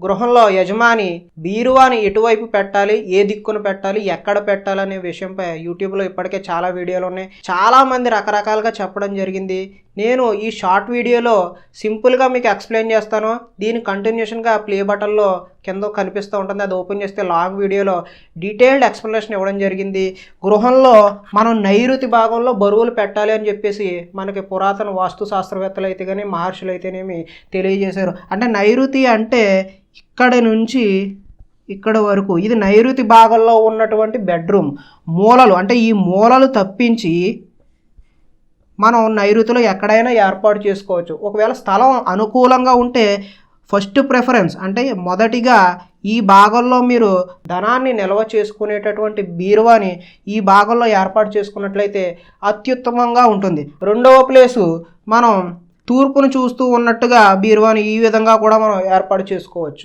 గృహంలో యజమాని బీరువాని ఎటువైపు పెట్టాలి, ఏ దిక్కున పెట్టాలి, ఎక్కడ పెట్టాలి అనే విషయంపై యూట్యూబ్లో ఇప్పటికే చాలా వీడియోలు ఉన్నాయి. చాలామంది రకరకాలుగా చెప్పడం జరిగింది. నేను ఈ షార్ట్ వీడియోలో సింపుల్గా మీకు ఎక్స్ప్లెయిన్ చేస్తాను. దీని కంటిన్యూషన్గా ప్లే బటన్లో కింద కనిపిస్తూ ఉంటుంది, అది ఓపెన్ చేస్తే లాంగ్ వీడియోలో డీటెయిల్డ్ ఎక్స్ప్లెనేషన్ ఇవ్వడం జరిగింది. గృహంలో మనం నైరుతి భాగంలో బరువులు పెట్టాలి అని చెప్పేసి మనకి పురాతన వాస్తు శాస్త్రవేత్తలు అయితే కానీ మహర్షులు అయితేనేమి తెలియజేశారు. అంటే నైరుతి అంటే ఇక్కడి నుంచి ఇక్కడ వరకు ఇది నైరుతి భాగంలో ఉన్నటువంటి బెడ్రూమ్. మూలలు అంటే ఈ మూలలు తప్పించి మనం నైరుతిలో ఎక్కడైనా ఏర్పాటు చేసుకోవచ్చు. ఒకవేళ స్థలం అనుకూలంగా ఉంటే ఫస్ట్ ప్రిఫరెన్స్ అంటే మొదటిగా ఈ భాగంలో మీరు ధనాన్ని నిల్వ చేసుకునేటటువంటి బీరువాని ఈ భాగంలో ఏర్పాటు చేసుకున్నట్లయితే అత్యుత్తమంగా ఉంటుంది. రెండవ ప్లేసు మనం తూర్పును చూస్తూ ఉన్నట్టుగా బీరువాని ఈ విధంగా కూడా మనం ఏర్పాటు చేసుకోవచ్చు.